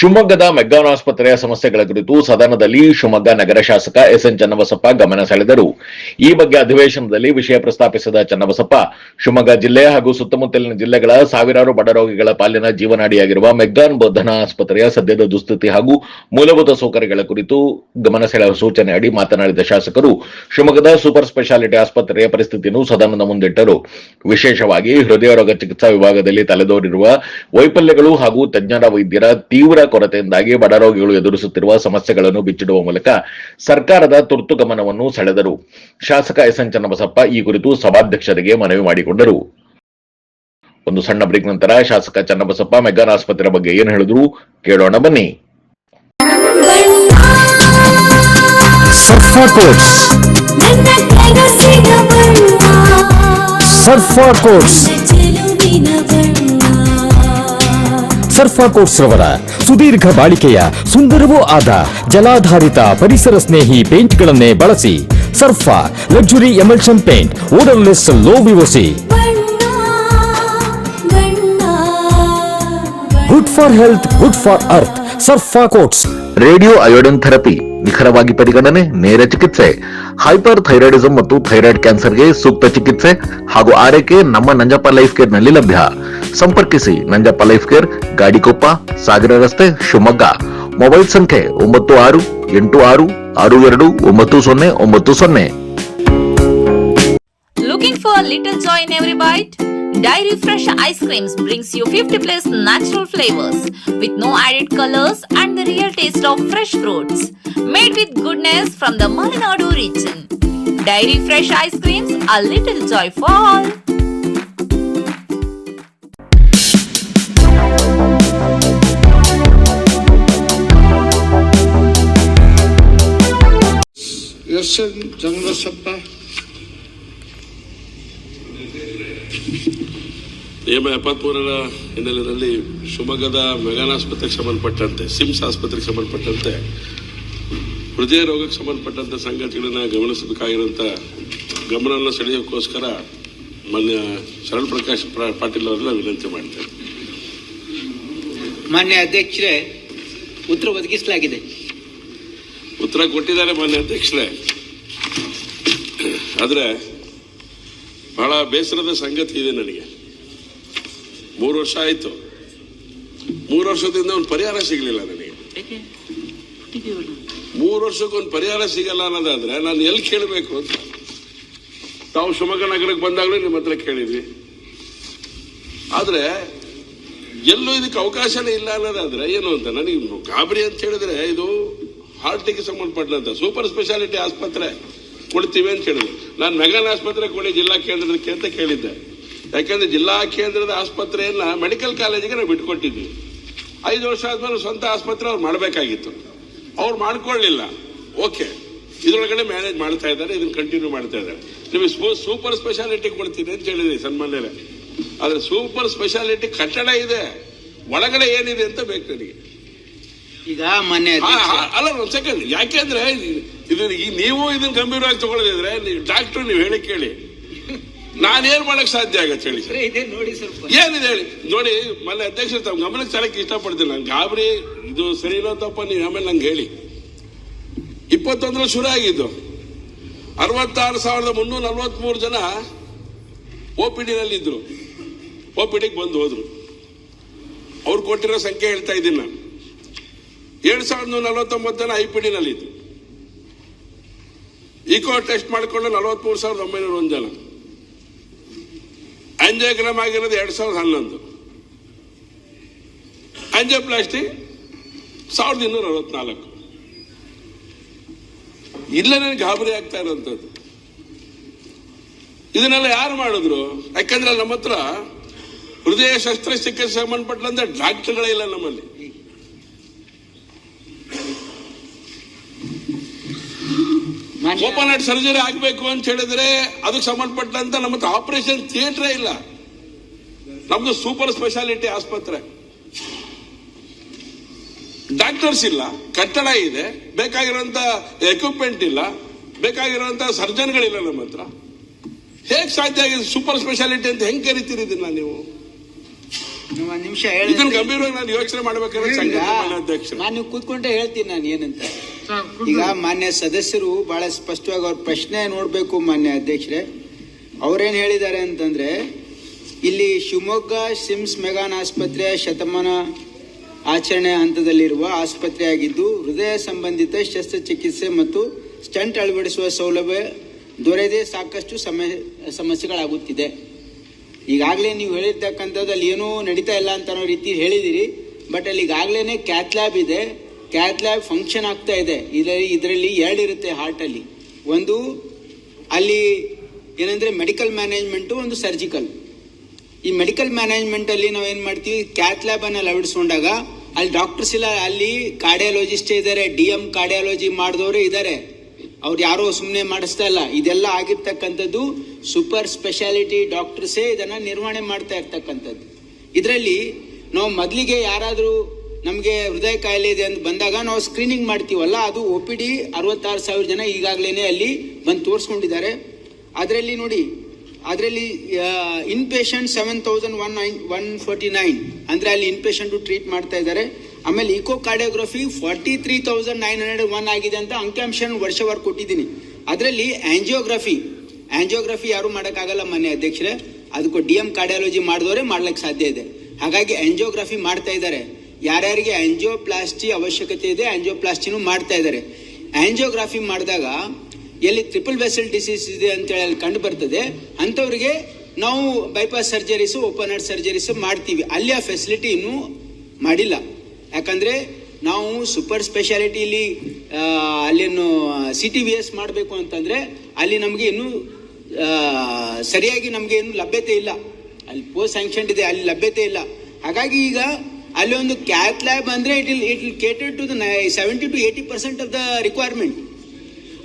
ಶಿವಮೊಗ್ಗದ ಮೆಗ್ಗಾನ್ ಆಸ್ಪತ್ರೆಯ ಸಮಸ್ಯೆಗಳ ಕುರಿತು ಸದನದಲ್ಲಿ ಶಿವಮೊಗ್ಗ ನಗರ ಶಾಸಕ ಎಸ್ಎನ್ ಚನ್ನಬಸಪ್ಪ ಗಮನ ಸೆಳೆದರು. ಈ ಬಗ್ಗೆ ಅಧಿವೇಶನದಲ್ಲಿ ವಿಷಯ ಪ್ರಸ್ತಾಪಿಸಿದ ಚನ್ನಬಸಪ್ಪ, ಶಿವಮೊಗ್ಗ ಜಿಲ್ಲೆ ಹಾಗೂ ಸುತ್ತಮುತ್ತಲಿನ ಜಿಲ್ಲೆಗಳ ಸಾವಿರಾರು ಬಡ ರೋಗಿಗಳ ಪಾಲಿನ ಜೀವನಾಡಿಯಾಗಿರುವ ಮೆಗ್ಗಾನ್ ಬೋಧನಾ ಆಸ್ಪತ್ರೆಯ ಸದ್ಯದ ದುಸ್ಥಿತಿ ಹಾಗೂ ಮೂಲಭೂತ ಸೌಕರ್ಯಗಳ ಕುರಿತು ಗಮನ ಸೆಳೆಯುವ ಸೂಚನೆ ಅಡಿ ಮಾತನಾಡಿದ ಶಾಸಕರು, ಶಿವಮೊಗ್ಗದ ಸೂಪರ್ ಸ್ಪೆಷಾಲಿಟಿ ಆಸ್ಪತ್ರೆಯ ಪರಿಸ್ಥಿತಿಯನ್ನು ಸದನದ ಮುಂದಿಟ್ಟರು. ವಿಶೇಷವಾಗಿ ಹೃದಯ ರೋಗ ಚಿಕಿತ್ಸಾ ವಿಭಾಗದಲ್ಲಿ ತಲೆದೋರಿರುವ ವೈಫಲ್ಯಗಳು ಹಾಗೂ ತಜ್ಞರ ವೈದ್ಯರ ತೀವ್ರ ಕೊರತೆಯಿಂದಾಗಿ ಬಡ ರೋಗಿಗಳು ಎದುರಿಸುತ್ತಿರುವ ಸಮಸ್ಯೆಗಳನ್ನು ಬಿಚ್ಚಿಡುವ ಮೂಲಕ ಸರ್ಕಾರದ ತುರ್ತು ಗಮನವನ್ನು ಸೆಳೆದರು. ಶಾಸಕ ಎಸ್ಎನ್ ಚನ್ನಬಸಪ್ಪ ಈ ಕುರಿತು ಸಭಾಧ್ಯಕ್ಷರಿಗೆ ಮನವಿ ಮಾಡಿಕೊಂಡರು. ಒಂದು ಸಣ್ಣ ಬ್ರೇಕ್ ನಂತರ ಶಾಸಕ ಚನ್ನಬಸಪ್ಪ ಮೆಗ್ಗಾನ್ ಆಸ್ಪತ್ರೆ ಬಗ್ಗೆ ಏನು ಹೇಳಿದ್ರು ಕೇಳೋಣ ಬನ್ನಿ. ಸರ್ಫಾ ಕೋಟ್ಸ್ ರವರ ಸುದೀರ್ಘ ಬಾಳಿಕೆಯ ಸುಂದರವೂ ಆದ ಜಲಾಧಾರಿತ ಪರಿಸರ ಸ್ನೇಹಿ ಪೇಂಟ್ಗಳನ್ನೇ ಬಳಸಿ. Sarfa luxury emulsion paint, odourless, low VOC, good for health, good for earth. Sarfa coats. Radio iodine therapy, ನಿಖರವಾಗಿ ಪರಿಗಣನೆ, ನೇರ ಚಿಕಿತ್ಸೆ, ಹೈಪರ್ ಥೈರಾಯ್ಡಿಸಂ ಮತ್ತು ಥೈರಾಯ್ಡ್ ಕ್ಯಾನ್ಸರ್ಗೆ ಸೂಕ್ತ ಚಿಕಿತ್ಸೆ ಹಾಗೂ ಆರೈಕೆ ನಮ್ಮ ನಂಜಪ್ಪ ಲೈಫ್ ಕೇರ್ ನಲ್ಲಿ ಲಭ್ಯ. ಸಂಪರ್ಕಿಸಿ ನಂಜಪ್ಪ ಲೈಫ್ ಕೇರ್, ಗಾಡಿಕೊಪ್ಪ, ಸಾಗರ ರಸ್ತೆ, ಶಿವಮೊಗ್ಗ. ಮೊಬೈಲ್ ಸಂಖ್ಯೆ 9686269090. Looking for a little joy in every bite? Dairy Fresh Ice Creams brings you 50 plus natural flavors with no added colors and the real taste of fresh fruits. Made with goodness from the Malenadu region. Dairy Fresh Ice Creams, a little joy for all. S N Channabasappa. ನಿಯಮ 73ರ ಹಿನ್ನೆಲೆಯಲ್ಲಿ ಶಿವಮೊಗ್ಗದ McGann ಆಸ್ಪತ್ರೆಗೆ ಸಂಬಂಧಪಟ್ಟಂತೆ, Sims ಆಸ್ಪತ್ರೆಗೆ ಸಂಬಂಧಪಟ್ಟಂತೆ ಹೃದಯ ರೋಗಕ್ಕೆ ಸಂಬಂಧಪಟ್ಟಂತ ಸಂಗತಿಗಳನ್ನ ಗಮನಿಸಬೇಕಾಗಿರುವಂತ ಗಮನವನ್ನು ಸೆಳೆಯೋಕ್ಕೋಸ್ಕರ ಮಾನ್ಯ ಶರಣ್ ಪ್ರಕಾಶ್ ಪಾಟೀಲ್ ಅವರನ್ನ ವಿನಂತಿ ಮಾಡ್ತೇನೆ. ಮಾನ್ಯ ಅಧ್ಯಕ್ಷರೇ, ಉತ್ತರ ಒದಗಿಸಲಾಗಿದೆ. ಉತ್ತರ ಕೊಟ್ಟಿದ್ದಾರೆ ಮಾನ್ಯ ಅಧ್ಯಕ್ಷರೇ. ಆದ್ರೆ ಬಹಳ ಬೇಸರದ ಸಂಗತಿ ಇದೆ ನನಗೆ. 3 ವರ್ಷ ಆಯ್ತು, 3 ವರ್ಷದಿಂದ ಒಂದು ಪರಿಹಾರ ಸಿಗಲಿಲ್ಲ ನನಗೆ. 3 ವರ್ಷಕ್ಕೊಂದು ಪರಿಹಾರ ಸಿಗಲ್ಲ ಅನ್ನೋದಾದ್ರೆ ನಾನು ಎಲ್ಲಿ ಕೇಳಬೇಕು ಅಂತ. ತಾವು ಶಿವಮೊಗ್ಗ ನಗರಕ್ಕೆ ಬಂದಾಗಲೂ ನಿಮ್ಮ ಹತ್ರ ಕೇಳಿದ್ವಿ. ಆದ್ರೆ ಎಲ್ಲೂ ಇದಕ್ಕೆ ಅವಕಾಶನೇ ಇಲ್ಲ ಅನ್ನೋದಾದ್ರೆ ಏನು ಅಂತ ನನಗೆ ಗಾಬರಿ ಅಂತ ಹೇಳಿದ್ರೆ, ಇದು ಹಾರ್ಟಿಗೆ ಸಂಬಂಧಪಟ್ಟಂತ ಸೂಪರ್ ಸ್ಪೆಷಾಲಿಟಿ ಆಸ್ಪತ್ರೆ ಕೊಡ್ತೀವಿ ಅಂತ ಹೇಳಿದ್ರು. ನಾನು ಮೆಗಾನ್ ಆಸ್ಪತ್ರೆ ಕೊಡಿ ಜಿಲ್ಲಾ ಕೇಂದ್ರದಕ್ಕೆ ಅಂತ ಕೇಳಿದ್ದೆ. ಯಾಕಂದ್ರೆ ಜಿಲ್ಲಾ ಕೇಂದ್ರದ ಆಸ್ಪತ್ರೆಯನ್ನ ಮೆಡಿಕಲ್ ಕಾಲೇಜಿಗೆ ನಾವು ಬಿಟ್ಕೊಟ್ಟಿದ್ವಿ. 5 ವರ್ಷ ಆದ್ಮೇಲೆ ಸ್ವಂತ ಆಸ್ಪತ್ರೆ ಅವ್ರು ಮಾಡಬೇಕಾಗಿತ್ತು, ಅವ್ರು ಮಾಡ್ಕೊಳ್ಳಿಲ್ಲ. ಓಕೆ, ಇದ್ರೊಳಗಡೆ ಮ್ಯಾನೇಜ್ ಮಾಡ್ತಾ ಇದ್ದಾರೆ, ಇದನ್ನ ಕಂಟಿನ್ಯೂ ಮಾಡ್ತಾ ಇದ್ದಾರೆ. ನಿಮಗೆ ಸೂಪರ್ ಸ್ಪೆಷಾಲಿಟಿ ಕೊಡ್ತೀನಿ ಅಂತ ಹೇಳಿದ್ರಿ ಸನ್ಮಾನ್ಯರೇ. ಆದ್ರೆ ಸೂಪರ್ ಸ್ಪೆಷಾಲಿಟಿ ಕಟ್ಟಡ ಇದೆ, ಒಳಗಡೆ ಏನಿದೆ ಅಂತ ಬೇಕು ನನಗೆ. ಈಗ ಮಾನ್ಯ ಅಲ್ಲ, ಒಂದ್ ಸೆಕೆಂಡ್. ಯಾಕೆಂದ್ರೆ ನೀವು ಇದನ್ನ ಗಂಭೀರವಾಗಿ ತಗೊಳ್ಳದಿದ್ರೆ ಡಾಕ್ಟರ್ ನೀವು ಹೇಳಿ ಕೇಳಿ, ನಾನೇನ್ ಮಾಡಕ್ ಸಾಧ್ಯ ಆಗತ್ತೆ ಹೇಳಿ ಸರ್. ನೋಡಿ ಸ್ವಲ್ಪ ಏನಿದೆ ಹೇಳಿ ನೋಡಿ. ಮೊನ್ನೆ ಅಧ್ಯಕ್ಷರು ತಮ್ಮ ಗಮನಕ್ಕೆ ತರಕ್ಕೆ ಇಷ್ಟಪಡ್ತೀನಿ. ನಾನು ಗಾಬರಿ, ಇದು ಸರಿನೋ ತಪ್ಪ ನೀವು ಆಮೇಲೆ ನಂಗೆ ಹೇಳಿ. 21 ಶುರು ಆಗಿದ್ದು 66,343 ಜನ OPD-ನಲ್ಲಿ ಇದ್ರು. OPD-ಗೆ ಬಂದು ಹೋದ್ರು. ಅವ್ರು ಕೊಟ್ಟಿರೋ ಸಂಖ್ಯೆ ಹೇಳ್ತಾ ಇದ್ದೀನಿ ನಾನು. 7,149 ಜನ IPD-ನಲ್ಲಿ ಇದ್ರು. ಇಕೋ ಟೆಸ್ಟ್ ಮಾಡಿಕೊಂಡು 43,901 ಜನ. ಆಂಜಿಯೋಗ್ರಾಮ್ ಆಗಿರೋದು 2011. ಆಂಜಿಯೋಪ್ಲಾಸ್ಟಿ 1,264. ಇಲ್ಲೇ ನನಗೆ ಗಾಬರಿ ಆಗ್ತಾ ಇರೋಂಥದ್ದು. ಇದನ್ನೆಲ್ಲ ಯಾರು ಮಾಡಿದ್ರು? ಯಾಕಂದ್ರೆ ನಮ್ಮ ಹತ್ರ ಹೃದಯ ಶಸ್ತ್ರಚಿಕಿತ್ಸೆ ಸಂಬಂಧಪಟ್ಟಂತೆ ಡಾಕ್ಟರ್ಗಳೇ ಇಲ್ಲ ನಮ್ಮಲ್ಲಿ. ಓಪನ್ ಹಾರ್ಟ್ ಸರ್ಜರಿ ಆಗ್ಬೇಕು ಅಂತ ಹೇಳಿದ್ರೆ ಅದಕ್ಕೆ ಸಂಬಂಧಪಟ್ಟಂತ ನಮ್ಮ ಹತ್ರ ಆಪರೇಷನ್ ಥಿಯೇಟರೇ ಇಲ್ಲ. ನಮ್ದು ಸೂಪರ್ ಸ್ಪೆಷಾಲಿಟಿ ಆಸ್ಪತ್ರೆ, ಡಾಕ್ಟರ್ಸ್ ಇಲ್ಲ, ಕಟ್ಟಡ ಇದೆ, ಬೇಕಾಗಿರುವಂತ ಎಕ್ವಿಪ್ಮೆಂಟ್ ಇಲ್ಲ, ಬೇಕಾಗಿರುವಂತ ಸರ್ಜನ್ಗಳಿಲ್ಲ ನಮ್ಮ ಹತ್ರ. ಹೇಗೆ ಸಾಧ್ಯ ಆಗಿದೆ? ಸೂಪರ್ ಸ್ಪೆಷಾಲಿಟಿ ಅಂತ ಹೆಂಗ್ ಕರಿತೀರಿ ಇದನ್ನ ನೀವು? ಒಂದ್ ನಿಮಿಷ ಇದನ್ನ ಗಂಭೀರವಾಗಿ ನಾನು ಯೋಚನೆ ಮಾಡ್ಬೇಕಾದ್ರೆ ಸಂಘಟನೆ ಅಧ್ಯಕ್ಷ ನಾನು ಕೂತ್ಕೊಂಡೆ ಹೇಳ್ತೀನಿ ನಾನು ಏನಂತ. ಈಗ ಮಾನ್ಯ ಸದಸ್ಯರು ಬಹಳ ಸ್ಪಷ್ಟವಾಗಿ ಅವ್ರ ಪ್ರಶ್ನೆ ನೋಡ್ಬೇಕು. ಮಾನ್ಯ ಅಧ್ಯಕ್ಷರೇ, ಅವ್ರೇನ್ ಹೇಳಿದ್ದಾರೆ ಅಂತಂದ್ರೆ, ಇಲ್ಲಿ ಶಿವಮೊಗ್ಗ ಸಿಮ್ಸ್ ಮೆಗಾನ್ ಆಸ್ಪತ್ರೆ ಶತಮಾನ ಆಚರಣೆ ಹಂತದಲ್ಲಿರುವ ಆಸ್ಪತ್ರೆಯಾಗಿದ್ದು ಹೃದಯ ಸಂಬಂಧಿತ ಶಸ್ತ್ರಚಿಕಿತ್ಸೆ ಮತ್ತು ಸ್ಟಂಟ್ ಅಳವಡಿಸುವ ಸೌಲಭ್ಯ ದೊರೆಯದೆ ಸಾಕಷ್ಟು ಸಮಸ್ಯೆಗಳಾಗುತ್ತಿದೆ. ಈಗಾಗಲೇ ನೀವು ಹೇಳಿರ್ತಕ್ಕಂಥದ್ದು ಅಲ್ಲಿ ಏನೂ ನಡೀತಾ ಇಲ್ಲ ಅಂತ ಅನ್ನೋ ರೀತಿ ಹೇಳಿದಿರಿ. ಬಟ್ ಅಲ್ಲಿ ಈಗಾಗಲೇ ಕ್ಯಾತ್ ಲ್ಯಾಬ್ ಇದೆ, ಕ್ಯಾತ್ ಲ್ಯಾಬ್ ಫಂಕ್ಷನ್ ಆಗ್ತಾ ಇದೆ. ಇದರಲ್ಲಿ ಎರಡು ಇರುತ್ತೆ ಹಾರ್ಟಲ್ಲಿ. ಒಂದು ಅಲ್ಲಿ ಏನಂದ್ರೆ ಮೆಡಿಕಲ್ ಮ್ಯಾನೇಜ್ಮೆಂಟು, ಒಂದು ಸರ್ಜಿಕಲ್. ಈ ಮೆಡಿಕಲ್ ಮ್ಯಾನೇಜ್ಮೆಂಟ್ ಅಲ್ಲಿ ನಾವು ಏನ್ ಮಾಡ್ತೀವಿ, ಕ್ಯಾತ್ ಲ್ಯಾಬ್ ಅನ್ನ ಅಳವಡಿಸ್ಕೊಂಡಾಗ ಅಲ್ಲಿ ಡಾಕ್ಟರ್ಸ್ ಇಲ್ಲ, ಅಲ್ಲಿ ಕಾರ್ಡಿಯಾಲಜಿಸ್ಟೇ ಇದ್ದಾರೆ, DM ಕಾರ್ಡಿಯಾಲಜಿ ಮಾಡಿದವರೇ ಇದ್ದಾರೆ. ಅವ್ರು ಯಾರೋ ಸುಮ್ಮನೆ ಮಾಡಿಸ್ತಾ ಇಲ್ಲ. ಇದೆಲ್ಲ ಆಗಿರ್ತಕ್ಕಂಥದ್ದು ಸೂಪರ್ ಸ್ಪೆಷಾಲಿಟಿ ಡಾಕ್ಟರ್ಸೇ ಇದನ್ನ ನಿರ್ವಹಣೆ ಮಾಡ್ತಾ ಇರ್ತಕ್ಕಂಥದ್ದು. ಇದರಲ್ಲಿ ನಾವು ಮೊದಲಿಗೆ ಯಾರಾದರೂ ನಮಗೆ ಹೃದಯ ಕಾಯಿಲೆ ಇದೆ ಅಂತ ಬಂದಾಗ ನಾವು ಸ್ಕ್ರೀನಿಂಗ್ ಮಾಡ್ತೀವಲ್ಲ, ಅದು OPD 66,000 ಜನ ಈಗಾಗಲೇ ಅಲ್ಲಿ ಬಂದು ತೋರಿಸ್ಕೊಂಡಿದ್ದಾರೆ. ಅದರಲ್ಲಿ ನೋಡಿ, ಅದರಲ್ಲಿ ಇನ್ ಪೇಷಂಟ್ 7,149 ಅಂದ್ರೆ ಅಲ್ಲಿ ಇನ್ ಪೇಷಂಟ್ ಟ್ರೀಟ್ ಮಾಡ್ತಾ ಇದ್ದಾರೆ. ಆಮೇಲೆ ಇಕೋ ಕಾರ್ಡಿಯೋಗ್ರಫಿ 43,901 ಆಗಿದೆ ಅಂತ ಅಂಕಿಅಂಶ ವರ್ಷವಾರ ಕೊಟ್ಟಿದ್ದೀನಿ. ಅದರಲ್ಲಿ ಆಂಜಿಯೋಗ್ರಫಿ ಯಾರು ಮಾಡೋಕ್ಕಾಗಲ್ಲ ಮಾನ್ಯ ಅಧ್ಯಕ್ಷರೇ, ಅದಕ್ಕೂ DM ಕಾರ್ಡಿಯಾಲಜಿ ಮಾಡಿದವರೇ ಮಾಡ್ಲಿಕ್ಕೆ ಸಾಧ್ಯ ಇದೆ. ಹಾಗಾಗಿ ಆಂಜಿಯೋಗ್ರಫಿ ಮಾಡ್ತಾ ಇದ್ದಾರೆ. ಯಾರ್ಯಾರಿಗೆ ಆಂಜಿಯೋಪ್ಲಾಸ್ಟಿ ಅವಶ್ಯಕತೆ ಇದೆ ಆಂಜಿಯೋಪ್ಲಾಸ್ಟಿನೂ ಮಾಡ್ತಾ ಇದ್ದಾರೆ. ಆಂಜಿಯೋಗ್ರಫಿ ಮಾಡಿದಾಗ ಎಲ್ಲಿ ಟ್ರಿಪಲ್ ವೆಸಲ್ ಡಿಸೀಸ್ ಇದೆ ಅಂತೇಳಿ ಅಲ್ಲಿ ಕಂಡು ಬರ್ತದೆ, ಅಂಥವ್ರಿಗೆ ನಾವು bypass surgeries, open heart surgeries ಮಾಡ್ತೀವಿ. ಅಲ್ಲಿ ಆ ಫೆಸಿಲಿಟಿ ಇನ್ನೂ ಮಾಡಿಲ್ಲ. ಯಾಕಂದರೆ ನಾವು ಸೂಪರ್ ಸ್ಪೆಷಾಲಿಟಿಲಿ ಅಲ್ಲೇನು CTVS ಮಾಡಬೇಕು ಅಂತಂದರೆ ಅಲ್ಲಿ ನಮಗೆ ಇನ್ನೂ ಸರಿಯಾಗಿ ನಮಗೆ ಇನ್ನೂ ಲಭ್ಯತೆ ಇಲ್ಲ. ಅಲ್ಲಿ ಪೋಸ್ಟ್ ಸ್ಯಾಂಕ್ಷನ್ ಇದೆ, ಅಲ್ಲಿ ಲಭ್ಯತೆ ಇಲ್ಲ. ಹಾಗಾಗಿ ಈಗ ಅಲ್ಲಿ ಒಂದು ಕ್ಯಾತ್ ಲ್ಯಾಬ್ ಅಂದರೆ it will cater to the 70 to 80% of the requirement.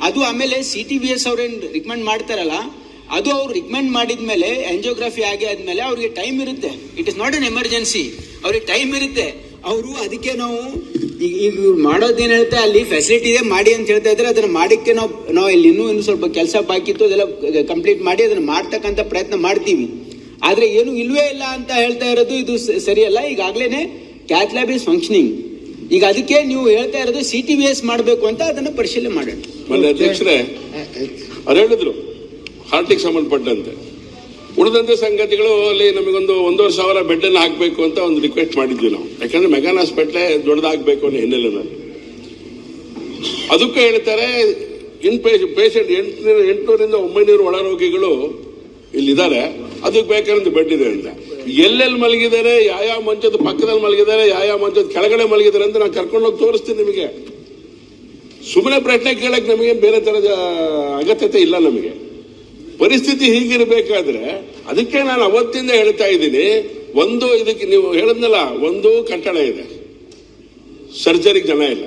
ಅದು ಆಮೇಲೆ CTVS ಅವ್ರೇನು ರಿಕಮೆಂಡ್ ಮಾಡ್ತಾರಲ್ಲ, ಅದು ಅವ್ರು ರಿಕಮೆಂಡ್ ಮಾಡಿದ ಮೇಲೆ ಆಂಜಿಯೋಗ್ರಫಿ ಆದ್ಮೇಲೆ ಅವ್ರಿಗೆ ಟೈಮ್ ಇರುತ್ತೆ. It is not an emergency, ಅವ್ರಿಗೆ ಟೈಮ್ ಇರುತ್ತೆ. ಅವರು ಅದಕ್ಕೆ ನಾವು ಈಗ ಮಾಡೋದೇನು ಹೇಳ್ತಾ ಅಲ್ಲಿ ಫೆಸಿಲಿಟಿ ಇದೆ ಮಾಡಿ ಅಂತ ಹೇಳ್ತಾ ಇದ್ರೆ, ಅದನ್ನ ಮಾಡಕ್ಕೆ ನಾವು ಇಲ್ಲಿ ಇನ್ನೂ ಸ್ವಲ್ಪ ಕೆಲಸ ಬಾಕಿ ಇತ್ತು, ಅದೆಲ್ಲ ಕಂಪ್ಲೀಟ್ ಮಾಡಿ ಅದನ್ನ ಮಾಡ್ತಕ್ಕಂಥ ಪ್ರಯತ್ನ ಮಾಡ್ತೀವಿ. ಆದ್ರೆ ಏನು ಇಲ್ವೇ ಇಲ್ಲ ಅಂತ ಹೇಳ್ತಾ ಇರೋದು ಇದು ಸರಿಯಲ್ಲ. ಈಗಾಗಲೇ ಕ್ಯಾತ್ ಲ್ಯಾಬ್ ಇಸ್ ಫಂಕ್ಷನಿಂಗ್. ಈಗ ಅದಕ್ಕೆ ನೀವು ಹೇಳ್ತಾ ಇರೋದು CTVS ಮಾಡಬೇಕು ಅಂತ ಅದನ್ನ ಪರಿಶೀಲನೆ ಮಾಡೋಣ. ಮೊನ್ನೆ ಅಧ್ಯಕ್ಷರೇ ಅವ್ರು ಹೇಳಿದ್ರು ಹಾರ್ಟಿಗೆ ಸಂಬಂಧಪಟ್ಟಂತೆ. ಉಳಿದಂತೆ ಸಂಗತಿಗಳು ಅಲ್ಲಿ ನಮಗೊಂದು 1,500 ಬೆಡ್ ಅನ್ನು ಹಾಕಬೇಕು ಅಂತ ಒಂದು ರಿಕ್ವೆಸ್ಟ್ ಮಾಡಿದ್ವಿ ನಾವು. ಯಾಕಂದ್ರೆ ಮೆಗಾನ್ ಹಾಸ್ಪಿಟ್ಲೆ ದೊಡ್ಡದಾಗಬೇಕು ಅನ್ನೋ ಹಿನ್ನೆಲೆಯಲ್ಲಿ ಅದಕ್ಕೂ ಹೇಳ್ತಾರೆ ಪೇಷಂಟ್ 800 ರಿಂದ 900 ಒಳರೋಗಿಗಳು ಇಲ್ಲಿದ್ದಾರೆ, ಅದಕ್ಕೆ ಬೇಕಾದ್ರೆ ಬೆಡ್ ಇದೆ ಅಂತ. ಎಲ್ಲೆಲ್ಲಿ ಮಲಗಿದ್ದಾರೆ, ಯಾವ ಮಂಚದ ಪಕ್ಕದಲ್ಲಿ ಮಲಗಿದ್ದಾರೆ, ಯಾವ ಮಂಚದ ಕೆಳಗಡೆ ಮಲಗಿದ್ದಾರೆ ಅಂತ ನಾನು ಕರ್ಕೊಂಡೋಗಿ ತೋರಿಸ್ತೀನಿ ನಿಮಗೆ. ಸುಮ್ಮನೆ ಪ್ರಶ್ನೆ ಕೇಳಕ್ಕೆ ನಮಗೆ ಬೇರೆ ತರದ ಅಗತ್ಯತೆ ಇಲ್ಲ. ನಮಗೆ ಪರಿಸ್ಥಿತಿ ಹೀಗಿರಬೇಕಾದ್ರೆ ಅದಕ್ಕೆ ನಾನು ಅವತ್ತಿಂದ ಹೇಳ್ತಾ ಇದ್ದೀನಿ. ಒಂದು ಇದಕ್ಕೆ ನೀವು ಹೇಳಿದ್ನಲ್ಲ, ಒಂದು ಕಟ್ಟಡ ಇದೆ, ಸರ್ಜರಿಗೆ ಜನ ಇಲ್ಲ.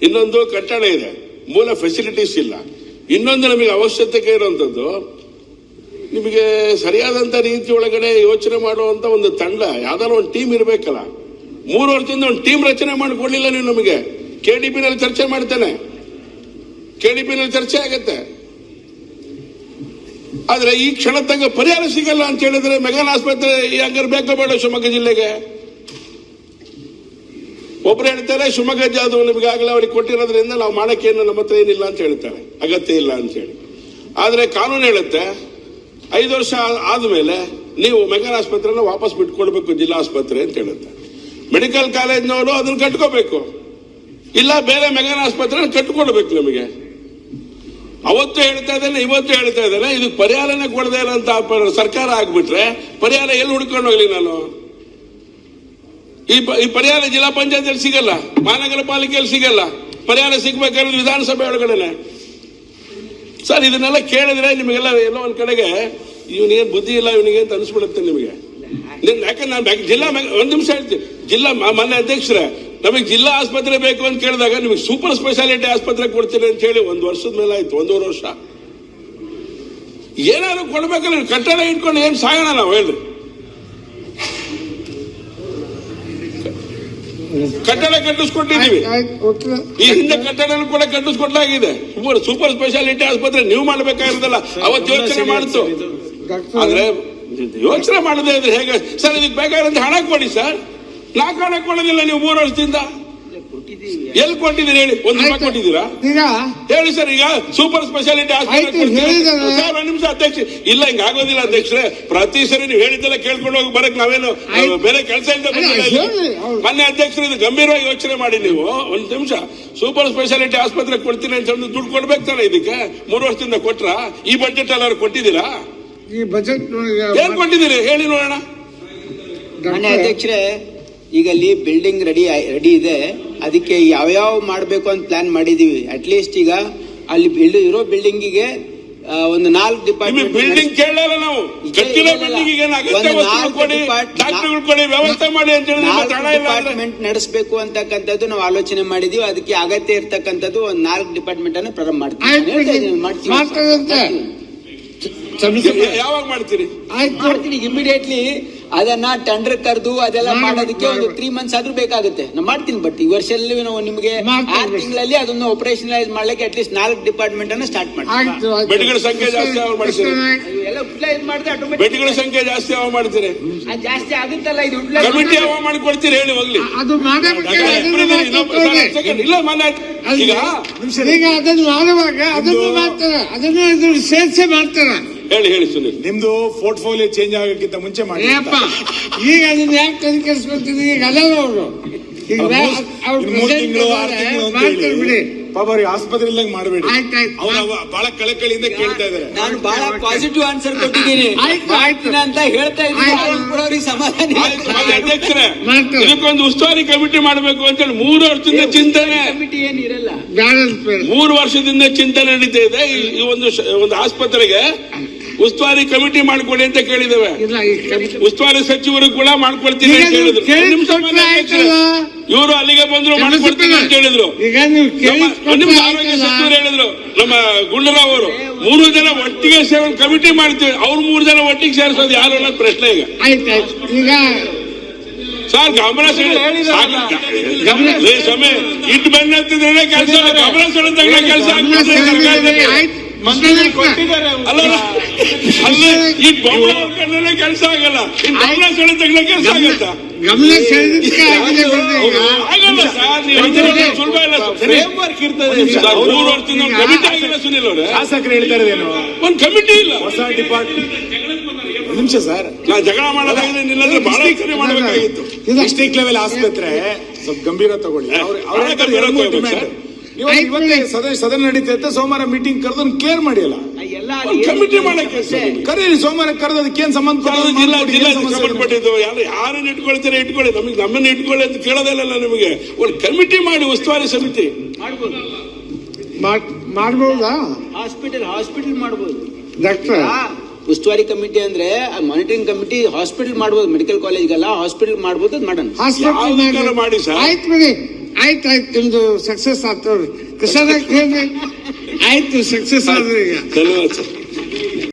ಇನ್ನೊಂದು ಕಟ್ಟಡ ಇದೆ, ಮೂಲ ಫೆಸಿಲಿಟೀಸ್ ಇಲ್ಲ. ಇನ್ನೊಂದು ನಮಗೆ ಅವಶ್ಯಕತೆ ಇರುವಂತದ್ದು, ನಿಮಗೆ ಸರಿಯಾದಂತ ರೀತಿ ಒಳಗಡೆ ಯೋಚನೆ ಮಾಡುವಂತ ಒಂದು ತಂಡ, ಯಾವ್ದಾದ್ರು ಒಂದು ಟೀಮ್ ಇರಬೇಕಲ್ಲ. 3 ವರ್ಷದಿಂದ ಒಂದು ಟೀಮ್ ರಚನೆ ಮಾಡಿಕೊಡ್ಲಿಲ್ಲ ನೀವು ನಮಗೆ. KDP ನಲ್ಲಿ ಚರ್ಚೆ ಮಾಡ್ತೇನೆ, KDP ನಲ್ಲಿ ಚರ್ಚೆ ಆಗತ್ತೆ. ಆದ್ರೆ ಈ ಕ್ಷಣ ತನಕ ಪರಿಹಾರ ಸಿಗಲ್ಲ ಅಂತ ಹೇಳಿದ್ರೆ ಮೆಗಾನ್ ಆಸ್ಪತ್ರೆ ಹಂಗಾರೆ ಬೇಕೋ ಬೇಡ ಶಿವಮೊಗ್ಗ ಜಿಲ್ಲೆಗೆ? ಒಬ್ರು ಹೇಳ್ತಾರೆ ಶಿವಮೊಗ್ಗ ಜಾದು ನಿಮಗಾಗಲೇ ಅವ್ರಿಗೆ ಕೊಟ್ಟಿರೋದ್ರಿಂದ ನಾವು ಮಾಡಕ್ಕೇನು ನಮ್ಮ ಹತ್ರ ಏನಿಲ್ಲ ಅಂತ ಹೇಳ್ತಾರೆ, ಅಗತ್ಯ ಇಲ್ಲ ಅಂತ ಹೇಳಿ. ಆದ್ರೆ ಕಾನೂನು ಹೇಳುತ್ತೆ 5 ವರ್ಷ ಆದ್ಮೇಲೆ ನೀವು ಮೆಗಾನ್ ಆಸ್ಪತ್ರೆನ ವಾಪಸ್ ಬಿಟ್ಕೊಡ್ಬೇಕು ಜಿಲ್ಲಾ ಆಸ್ಪತ್ರೆ ಅಂತ ಹೇಳುತ್ತೆ. ಮೆಡಿಕಲ್ ಕಾಲೇಜ್ನವರು ಅದನ್ನ ಕಟ್ಕೋಬೇಕು, ಇಲ್ಲ ಬೇರೆ ಮೆಗಾನ್ ಆಸ್ಪತ್ರೆ ಕಟ್ಕೊಡ್ಬೇಕು ನಮಗೆ. ಅವತ್ತು ಹೇಳ್ತಾ ಇದ್ದೇನೆ, ಇವತ್ತು ಹೇಳ್ತಾ ಇದ್ದೇನೆ, ಇದಕ್ಕೆ ಪರಿಹಾರನೇ ಕೊಡದೇ ಇರೋಂತ ಸರ್ಕಾರ ಆಗ್ಬಿಟ್ರೆ ಪರಿಹಾರ ಎಲ್ಲಿ ಹುಡ್ಕೊಂಡು ಹೋಗ್ಲಿ ನಾನು? ಈ ಪರಿಹಾರ ಜಿಲ್ಲಾ ಪಂಚಾಯತ್ ಸಿಗಲ್ಲ, ಮಹಾನಗರ ಪಾಲಿಕೆಯಲ್ಲಿ ಸಿಗಲ್ಲ. ಪರಿಹಾರ ಸಿಗ್ಬೇಕಾದ್ರೆ ವಿಧಾನಸಭೆ ಒಳಗಡೆನೆ. ಸರ್ ಇದನ್ನೆಲ್ಲ ಕೇಳಿದ್ರೆ ನಿಮಗೆಲ್ಲ ಎಲ್ಲೋ ಒಂದ್ ಕಡೆಗೆ ಇವನಿಗೇನು ಬುದ್ಧಿ ಇಲ್ಲ ಇವನಿಗೆ ಅಂತ ಅನಿಸ್ಬಿಡುತ್ತೆ ನಿಮಗೆ. ಯಾಕಂದ್ರೆ ನಾನು ಜಿಲ್ಲಾ ಒಂದ್ ನಿಮಿಷ ಹೇಳ್ತೀನಿ, ಜಿಲ್ಲಾ ಮಾನ್ಯ ಅಧ್ಯಕ್ಷರೇ, ನಮಗೆ ಜಿಲ್ಲಾ ಆಸ್ಪತ್ರೆ ಬೇಕು ಅಂತ ಕೇಳಿದಾಗ ನಿಮಗೆ ಸೂಪರ್ ಸ್ಪೆಷಾಲಿಟಿ ಆಸ್ಪತ್ರೆ ಕೊಡ್ತೀನಿ ಅಂತ ಹೇಳಿ 1 ವರ್ಷದ ಮೇಲೆ ಆಯ್ತು, 1.5 ವರ್ಷ. ಏನಾದ್ರು ಕೊಡ್ಬೇಕಲ್ಲ, ಕಟ್ಟಡ ಇಟ್ಕೊಂಡು ಏನ್ ಸಾಗೋಣ ನಾವು ಹೇಳ್ರಿ? ಕಟ್ಟಡ ಕಟ್ಟಿಸ್ಕೊಟ್ಟಿದ್ದೀವಿ, ಈ ಹಿಂದೆ ಕಟ್ಟಡ ಕೂಡ ಕಟ್ಟಿಸ್ಕೊಟ್ಲಾಗಿದೆ. ಸೂಪರ್ ಸ್ಪೆಷಾಲಿಟಿ ಆಸ್ಪತ್ರೆ ನೀವು ಮಾಡ್ಬೇಕಾಗಿರೋದಲ್ಲ, ಅವತ್ತು ಯೋಚನೆ ಮಾಡ್ತು. ಆದ್ರೆ ಯೋಚನೆ ಮಾಡದೇ ಇದ್ರೆ ಹೇಗೆ ಸರ್? ಇದಕ್ಕೆ ಬೇಕಾದಂತ ಹಣ ಕೊಡಿ ಸರ್. ನಾಲ್ಕು ಹಣ ಕೊಡೋದಿಲ್ಲ ನೀವು 3 ವರ್ಷದಿಂದ. ಎಲ್ಲಿ ಕೊಟ್ಟಿದ್ದೀರಿ ಹೇಳಿ? 1 ರೂಪಾಯಿ ಕೊಟ್ಟಿದ್ದೀರಾ? ಈಗ ಹೇಳಿ ಸರ್. ಈಗ ಸೂಪರ್ ಸ್ಪೆಷಾಲಿಟಿ ಆಸ್ಪತ್ರೆ ಒಂದು ನಿಮಿಷ ಅಧ್ಯಕ್ಷ. ಇಲ್ಲ, ಹಿಂಗ ಆಗೋದಿಲ್ಲ ಅಧ್ಯಕ್ಷರೇ. ಪ್ರತಿ ಸರಿ ನೀವು ಹೇಳಿದ್ದೆಲ್ಲ ಕೇಳ್ಕೊಂಡು ಹೋಗಿ ಬರಕ್ ನಾವೇನು ಬೇರೆ ಕೆಲಸ ಇಲ್ಲದೆ ಬಂದಿಲ್ಲ. ಮೊನ್ನೆ ಅಧ್ಯಕ್ಷರು ಇದು ಗಂಭೀರವಾಗಿ ಯೋಚನೆ ಮಾಡಿ ನೀವು. 1 ನಿಮಿಷ. ಸೂಪರ್ ಸ್ಪೆಷಾಲಿಟಿ ಆಸ್ಪತ್ರೆ ಕೊಡ್ತೀನಿ ಅಂತ ಹೇಳಿ ದುಡ್ಡು ಕೊಡ್ಬೇಕು ತಾನೆ ಇದಕ್ಕೆ. 3 ವರ್ಷದಿಂದ ಕೊಟ್ರ? ಈ ಬಜೆಟ್ ಎಲ್ಲರೂ ಕೊಟ್ಟಿದ್ದೀರಾ? ಈ ಬಜೆಟ್ ಏನ್ ಕೊಟ್ಟಿದ್ದೀರಿ ಹೇಳಿ ನೋಡೋಣ. ಮಾನ್ಯ ಅಧ್ಯಕ್ಷರೇ, ಈಗ ಅಲ್ಲಿ ಬಿಲ್ಡಿಂಗ್ ರೆಡಿ ಇದೆ. ಅದಕ್ಕೆ ಯಾವ್ಯಾವ ಮಾಡಬೇಕು ಅಂತ ಪ್ಲಾನ್ ಮಾಡಿದೀವಿ. ಅಟ್ಲೀಸ್ಟ್ ಈಗ ಅಲ್ಲಿ ಇರೋ ಬಿಲ್ಡಿಂಗಿಗೆ ಒಂದು 4 ಡಿಪಾರ್ಟ್ಮೆಂಟ್ ಬಿಲ್ಡಿಂಗ್ ಕೇಳಲ್ಲ ನಾವು. ಕಟ್ಟಿರೋ ಬಿಲ್ಡಿಂಗ್ ಅಗತ್ಯ ವಸ್ತುಗಳು ಕೊಡಿ, ಡಾಕ್ಟರ್ಗಳು ಕೊಡಿ, ವ್ಯವಸ್ಥೆ ಮಾಡಿ ಅಂತ ಹೇಳಿ ಡಿಪಾರ್ಟ್ಮೆಂಟ್ ನಡೆಸಬೇಕು ಅಂತಕ್ಕಂಥದ್ದು ನಾವು ಆಲೋಚನೆ ಮಾಡಿದೀವಿ. ಅದಕ್ಕೆ ಅಗತ್ಯ ಇರ್ತಕ್ಕಂಥದ್ದು ಒಂದು 4 ಡಿಪಾರ್ಟ್ಮೆಂಟ್ ಅನ್ನು ಪ್ರಾರಂಭ ಮಾಡ್ತೀವಿ. ಯಾವಾಗ ಮಾಡ್ತೀರಿ? ಮಾಡ್ತೀನಿ ಇಮಿಡಿಯೇಟ್ಲಿ. ಅದನ್ನ ಟೆಂಡರ್ ಕರೆದು ಅದೆಲ್ಲ ಮಾಡೋದಕ್ಕೆ ಒಂದು 3 ಮಂತ್ಸ್ ಆದ್ರೂ ಬೇಕಾಗುತ್ತೆ. ನಾನು ಮಾಡ್ತೀನಿ. ಬಟ್ ಈ ವರ್ಷದಲ್ಲಿ ನಾವು ನಿಮಗೆ 6 ತಿಂಗಳಲ್ಲಿ ಅದನ್ನು ಆಪರೇಷನಲೈಸ್ ಮಾಡ್ಲಿಕ್ಕೆ ಅಟ್ಲೀಸ್ಟ್ 4 ಡಿಪಾರ್ಟ್ಮೆಂಟ್ ಅನ್ನು ಸ್ಟಾರ್ಟ್ ಮಾಡ್ತೀವಿ. ಬೆಡ್ಗಳ ಸಂಖ್ಯೆ ಜಾಸ್ತಿ ಯಾವಾಗ ಮಾಡ್ತೀರಿ? ಎಲ್ಲ ಯುಟಿಲೈಸ್ ಮಾಡಿದ್ರೆ ಆಟೋಮೆಟಿಕ್ ಬೆಡ್ಗಳ ಸಂಖ್ಯೆ ಜಾಸ್ತಿ ಯಾವಾಗ ಮಾಡ್ತೀರಿ? ಜಾಸ್ತಿ ಆಗುತ್ತಲ್ಲ. ಇದು ಕಮಿಟಿ ಯಾವಾಗ ಮಾಡಿಕೊಡ್ತೀರಿ ಹೇಳಿ ಹೋಗ್ಲಿ. ಅದು ಇಲ್ಲ ಮನೆ ಈಗ ಅದನ್ನು ಮಾಡುವಾಗ ಅದನ್ನು ಮಾಡ್ತಾರೆ, ಅದನ್ನು ಸೇರ್ಸೆ ಮಾಡ್ತಾರೆ. ಹೇಳಿ ಸುನೀಲ್. ನಿಮ್ದು ಪೋರ್ಟ್ಫೋಲಿಯೋ ಚೇಂಜ್ ಆಗೋಕ್ಕಿಂತ ಮುಂಚೆ ಮಾಡಿ. ಈಗ ಅದನ್ನ ಯಾಕೆ ತನಿಖರಿಸ್ಕೊಳ್ತೀನಿ? ಈಗ ಅಲ್ಲ ಅವರು ಈಗ ಮಾಡ್ತಾರೆ ಬಿಡಿ. ಪಾಪ ಅವ್ರಿಗೆ ಆಸ್ಪತ್ರೆ ಇಲ್ಲಂಗ್ ಮಾಡಬೇಡಿ. ಆಯ್ತಾಯ್ತು. ಅವ್ರು ಬಹಳ ಕಳಕಳಿಯಿಂದ ಕೇಳ್ತಾ ಇದಾರೆ. ನಾನು ಬಹಳ ಪಾಸಿಟಿವ್ ಆನ್ಸರ್ ಕೊಟ್ಟಿದ್ದೀನಿ ಅಂತ ಹೇಳ್ತಾ ಇದ್ದೀನಿ. ಸಮಾಧಾನ. ಅಧ್ಯಕ್ಷರೇ, ಇದಕ್ಕೊಂದು ಉಸ್ತುವಾರಿ ಕಮಿಟಿ ಮಾಡಬೇಕು ಅಂತ ಹೇಳಿ 3 ವರ್ಷದಿಂದ ಚಿಂತನೆ. ಕಮಿಟಿ ಏನಿರಲ್ಲ. 3 ವರ್ಷದಿಂದ ಚಿಂತನೆ ನಡೀತಾ ಇದೆ. ಈ ಒಂದು ಆಸ್ಪತ್ರೆಗೆ ಉಸ್ತುವಾರಿ ಕಮಿಟಿ ಮಾಡ್ಕೊಡಿ ಅಂತ ಕೇಳಿದ್ದೇವೆ. ಉಸ್ತುವಾರಿ ಸಚಿವರು ಕೂಡ ಮಾಡ್ಕೊಳ್ತೀನಿ ಅಂತ ಹೇಳಿದ್ರು. ಇವರು ಅಲ್ಲಿಗೆ ಬಂದ್ರು ಮಾಡ್ಕೊಡ್ತೀನಿ ಅಂತ ಹೇಳಿದ್ರು. ನಿಮ್ಮ ಆರೋಗ್ಯ ಸಚಿವರು ಹೇಳಿದ್ರು, ನಮ್ಮ ಗುಂಡೂರಾವ್ ಅವರು 3 ಜನ ಒಟ್ಟಿಗೆ ಸೇವೆ ಕಮಿಟಿ ಮಾಡ್ತೀವಿ. ಅವ್ರು 3 ಜನ ಒಟ್ಟಿಗೆ ಸೇರಿಸೋದು ಯಾರು ಅನ್ನೋದು ಪ್ರಶ್ನೆ. ಈಗ ಸರ್ ಗಮನ ಸಮಯ ಇಟ್ಟು ಬಂದಂತಿದ್ರೆ ಕೆಲಸ ಗಮನ ಸೆಳೆದ ಕೆಲಸ ಆಗ್ತದೆ. ಅಲ್ಲ ಈ ಬೊಮ್ಮೆ ಕೆಲಸ ಆಗಲ್ಲ. ಗಮನ ಸೆಳೆದ ಕೆಲಸ ಆಗತ್ತಾ? ಗಮನ ಸೆಳೆದಕ್ಕೆ ಆಗಲ್ಲ ಸರ್. ನೀವು ಸುಲಭ ಇಲ್ಲ. ಫ್ರೇಮ್ವರ್ಕ್ ಇರ್ತದೆ. 3 ವರ್ಷದಿಂದ ಒಂದು ಕಮಿಟಿ ಆಗಿಲ್ಲ ಸುನಿಲ್ ಅವರೇ. ಶಾಸಕರು ಹೇಳ್ತಾ ಇರೋದೇನು? ಒಂದು ಕಮಿಟಿ ಇಲ್ಲ. ಹೊಸ ಡಿಪಾರ್ಟ್ಮೆಂಟ್. ನಿಮಿಷ ಸರ್, ನಾ ಜಗಳ ಮಾಡೋದಾಗಿದೆ. ನಿನ್ನಂದ್ರೆ ಬಹಳ ಸರಿ ಮಾಡಬೇಕಾಗಿತ್ತು. ಡಿಸ್ಟ್ರಿಕ್ಟ್ ಲೆವೆಲ್ ಆಸ್ಪತ್ರೆ ಸ್ವಲ್ಪ ಗಂಭೀರ ತಗೊಳ್ಳಿ. ಇವತ್ತೇ ಸದನ ನಡೀತೈತೆ. ಸೋಮವಾರ ಮೀಟಿಂಗ್ ಕರೆದು ಕ್ಲಿಯರ್ ಮಾಡಿಲ್ಲ. ಕಮಿಟಿ ಮಾಡಕ್ಕೆ ಕರೀರಿ. ಸೋಮವಾರ ಕರೆದು ಅದಕ್ಕೇನ್ ಸಂಬಂಧ? ಜಿಲ್ಲಾ ಸಂಬಂಧಪಟ್ಟಿದ್ದು ಯಾರನ್ನ ಇಟ್ಕೊಳ್ತಾರೆ ಇಟ್ಕೊಳ್ಳಿ. ನಮ್ಮನ್ನ ಇಟ್ಕೊಳ್ಳಿ ಅಂತ ಕೇಳೋದಿಲ್ಲ ನಿಮಗೆ. ಒಂದು ಕಮಿಟಿ ಮಾಡಿ ಉಸ್ತುವಾರಿ ಸಮಿತಿ ಮಾಡ್ಬೋದಾ? ಹಾಸ್ಪಿಟಲ್ ಮಾಡ್ಬೋದು ಡಾಕ್ಟರ್. ಉಸ್ತುವಾರಿ ಕಮಿಟಿ ಅಂದ್ರೆ ಮಾನಿಟರಿಂಗ್ ಕಮಿಟಿ ಹಾಸ್ಪಿಟಲ್ ಮಾಡ್ಬೋದು. ಮೆಡಿಕಲ್ ಕಾಲೇಜ್ಗೆಲ್ಲ ಹಾಸ್ಪಿಟಲ್ ಮಾಡ್ಬೋದು. ಮಾಡೋಣ. ಹಾಸ್ಪಿಟಲ್ ಮಾಡಿ ಸರ್. ಆಯ್ತು ಬಿಡಿ. ಆಯ್ತು ನಿಮ್ದು ಸಕ್ಸಸ್ ಆಗ್ತವ್ರಿ. ಕೃಷ್ಣ ಹೇಳ್ರಿ. ಆಯ್ತು ಸಕ್ಸಸ್ ಆದ್ರಿ ಈಗ. ಧನ್ಯವಾದ ಸರ್.